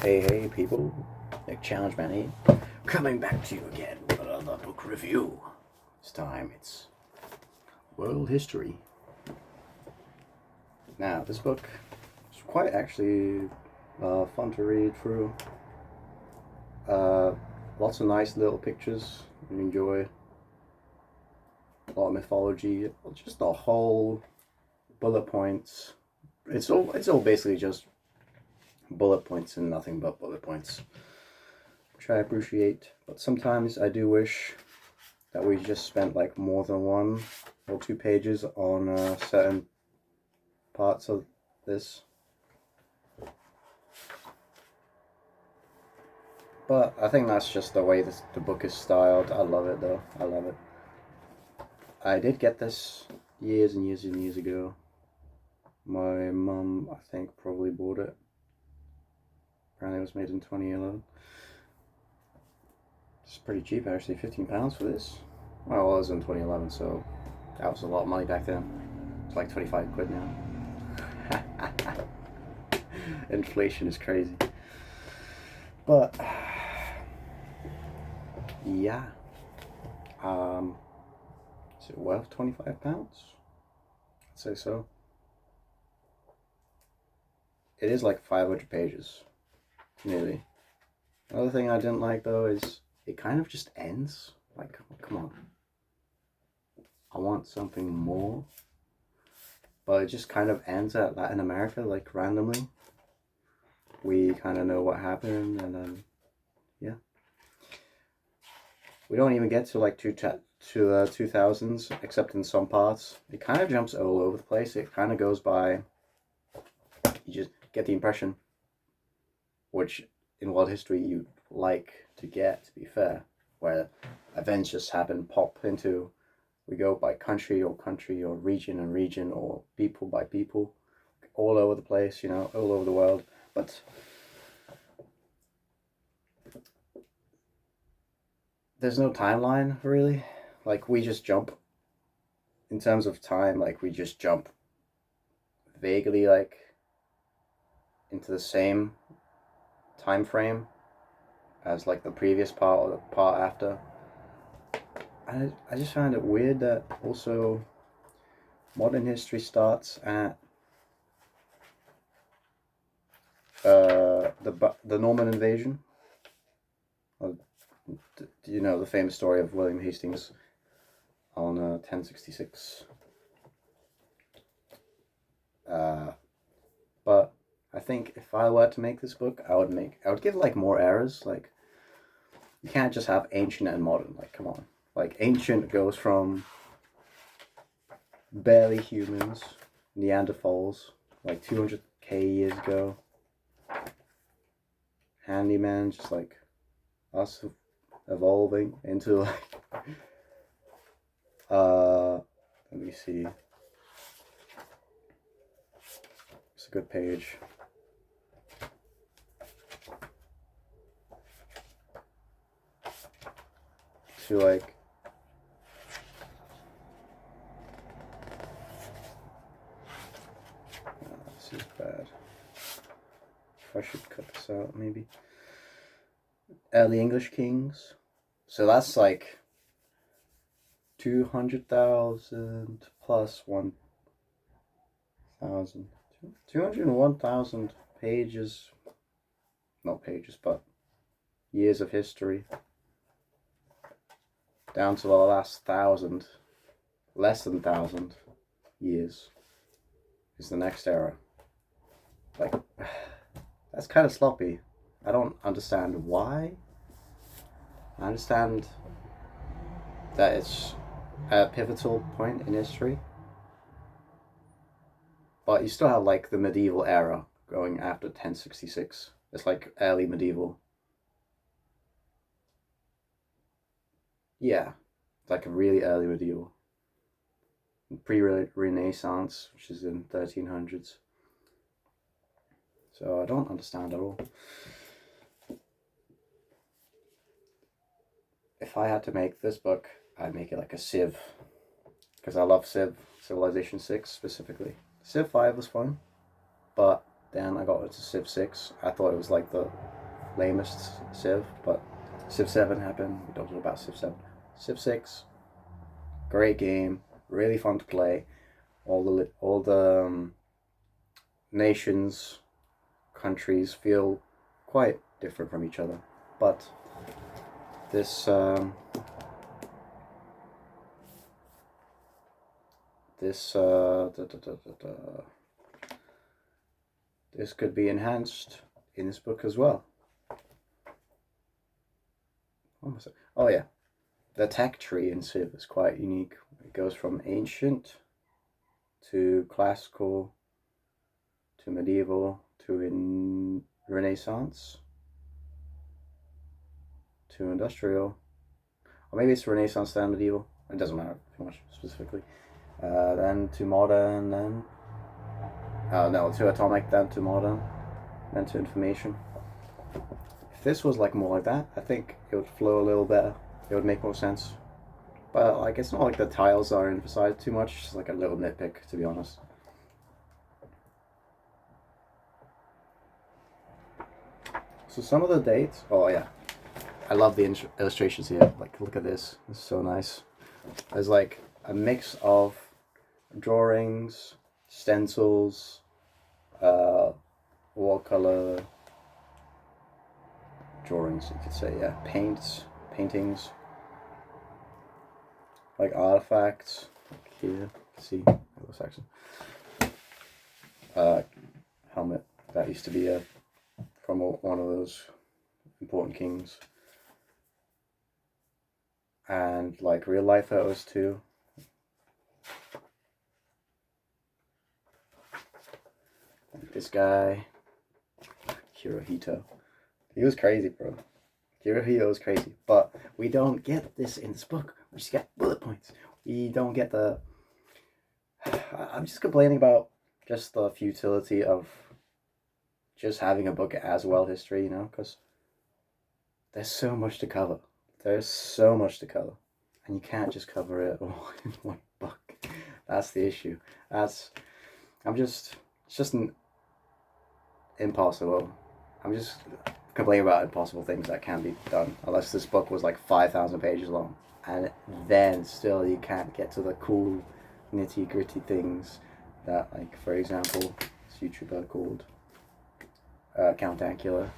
Hey people, Nick Challenge Man here, coming back to you again with another book review. This time it's world history. Now this book is quite actually fun to read through. Lots of nice little pictures you enjoy. A lot of mythology, just a whole bullet points. It's all basically just bullet points and nothing but bullet points, which I appreciate. But sometimes I do wish that we just spent like more than 1 or 2 pages on certain parts of this. But I think that's just the way the book is styled. I love it though. I love it. I did get this years and years and years ago. My mum, I think, probably bought it. Apparently it was made in 2011. It's pretty cheap actually, £15 for this. Well, it was in 2011, so that was a lot of money back then. It's like 25 quid now. Inflation is crazy. But yeah. Is it worth £25? I'd say so. It is like 500 pages. Nearly. Another thing I didn't like though is it kind of just ends. Like, come on. I want something more. But it just kind of ends at Latin America, like randomly. We kind of know what happened, and then, yeah. We don't even get to like 2000s, except in some parts. It kind of jumps all over the place. It kind of goes by, you just get the impression, which in world history you'd like to get, to be fair, where events just happen, pop into, we go by country, or region and region, or people by people, all over the place, all over the world. But there's no timeline, really. Like, we just jump, in terms of time, like, we just jump vaguely, like, into the same time frame as like the previous part or the part after. I just find it weird that also modern history starts at the Norman invasion. The famous story of William Hastings on 1066. But I think if I were to make this book, I would give like more eras. Like, you can't just have ancient and modern. Like, come on. Like, ancient goes from barely humans, Neanderthals, like 200k years ago. Handyman, just like us evolving into like let me see. It's a good page. To like this is bad. I should cut this out maybe. Early English kings. So that's like 200,000 plus 1,000. 201,000 pages. Not pages, but years of history. Down to the last 1,000. Less than 1,000 years is the next era. Like, that's kind of sloppy. I don't understand why. I understand that it's a pivotal point in history, but you still have like the medieval era going after 1066. It's like early medieval. Yeah, it's like a really early medieval. Pre-Renaissance, which is in 1300s. So I don't understand at all. If I had to make this book, I'd make it like a Civ, because I love Civ, Civilization 6 specifically. Civ 5 was fun, but then I got into Civ 6. I thought it was like the lamest Civ, but Civ 7 happened. We don't know about Civ 7. Civ 6, great game, really fun to play. All the nations, countries feel quite different from each other, but this this this could be enhanced in this book as well. Oh yeah, the tech tree in Civ is quite unique. It goes from ancient to classical to medieval to in Renaissance to industrial, or maybe it's Renaissance then medieval. It doesn't matter too much specifically. Then to modern, then no, to atomic, then to modern, then to information. If this was like more like that, I think it would flow a little better. It would make more sense. But like, it's not like the tiles are emphasized too much. It's just like a little nitpick, to be honest. So some of the dates. Oh yeah, I love the illustrations here. Like, look at this. It's so nice. There's like a mix of drawings, stencils, watercolor drawings, you could say, yeah, paintings, like artifacts, like here, see, Anglo-Saxon, helmet, that used to be from one of those important kings, and like real life photos too. This guy, Hirohito. He was crazy, bro. Hirohito was crazy. But we don't get this in this book. We just get bullet points. We don't get the... I'm just complaining about just the futility of just having a book as world history, you know? Because there's so much to cover. There's so much to cover. And you can't just cover it all in one book. That's the issue. It's just impossible. I'm just complaining about impossible things that can be done, unless this book was like 5,000 pages long, and then still you can't get to the cool nitty gritty things that, like, for example, this YouTuber called Count Dankula,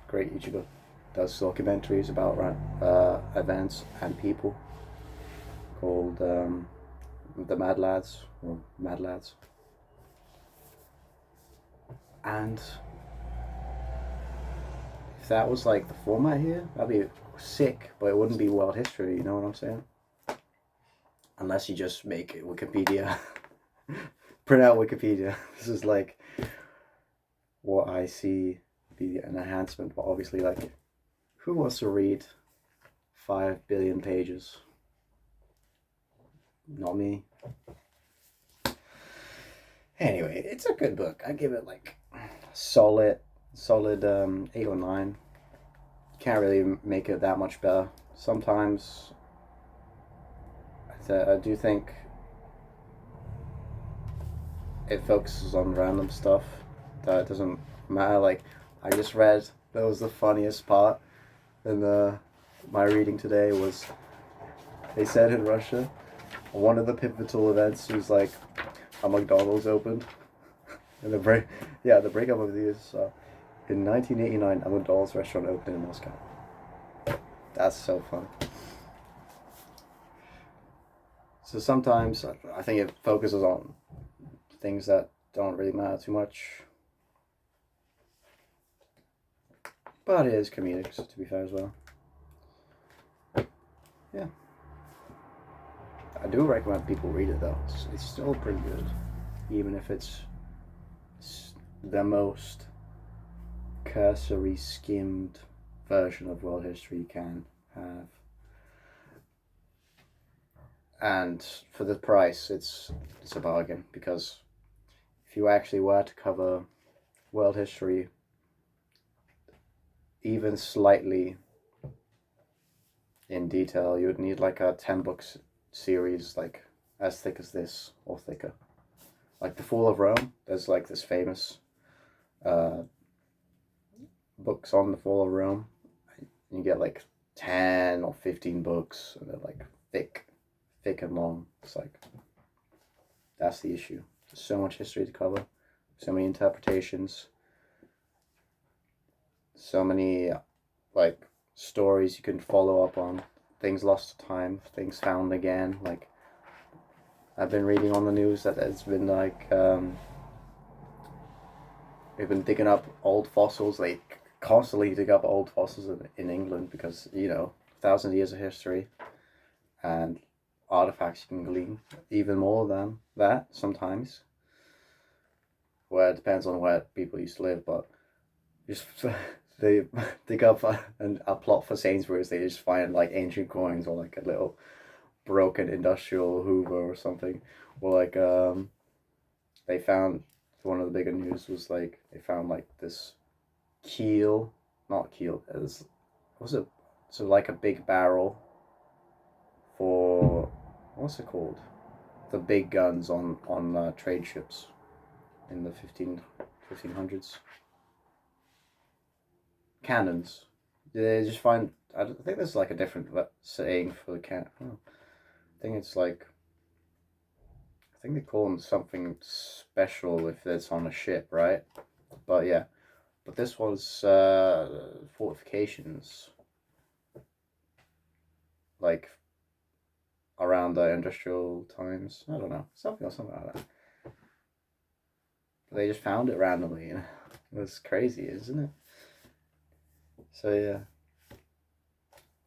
great YouTuber, does documentaries about events and people, called the Mad Lads, or Mad Lads. And if that was like the format here, that'd be sick, but it wouldn't be world history, you know what I'm saying? Unless you just make it Wikipedia. Print out Wikipedia. This is like what I see be an enhancement, but obviously, like, who wants to read 5 billion pages? Not me. Anyway, it's a good book. I give it like solid 8 or 9. Can't really make it that much better. Sometimes I do think it focuses on random stuff that doesn't matter. Like, I just read, that was the funniest part in my reading today, was they said in Russia one of the pivotal events was like a McDonald's opened. And the breakup of the years. In 1989, a McDonald's restaurant opened in Moscow. That's so funny. So sometimes I think it focuses on things that don't really matter too much. But it is comedic, to be fair, as well. Yeah. I do recommend people read it, though. It's still pretty good. Even if it's the most cursory skimmed version of world history you can have, and for the price it's a bargain, because if you actually were to cover world history even slightly in detail, you would need like a 10 books series, like as thick as this or thicker. Like the Fall of Rome, there's like this famous book books on the fall of Rome. You get like 10 or 15 books, and they're like thick and long. It's like, that's the issue. There's so much history to cover, so many interpretations, so many like stories you can follow up on, things lost to time, things found again. Like, I've been reading on the news that it's been like we've been digging up old fossils. They constantly dig up old fossils in England because, you know, 1,000 years of history and artifacts you can glean even more than that sometimes. Where it depends on where people used to live, but just they dig up a plot for Sainsbury's. They just find like ancient coins or like a little broken industrial Hoover or something, or like they found, one of the bigger news was like they found like this keel, not keel, it was it, so like a big barrel for, what's it called, the big guns on trade ships in the 1500s. Cannons. They just find, I think there's like a different saying for the cannon. I think it's like, I think they call them something special if it's on a ship, right? But yeah, but this was fortifications, like around the industrial times. I don't know, something like that. They just found it randomly, you know. It's crazy, isn't it? So yeah.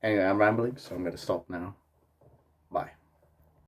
Anyway, I'm rambling, so I'm gonna stop now.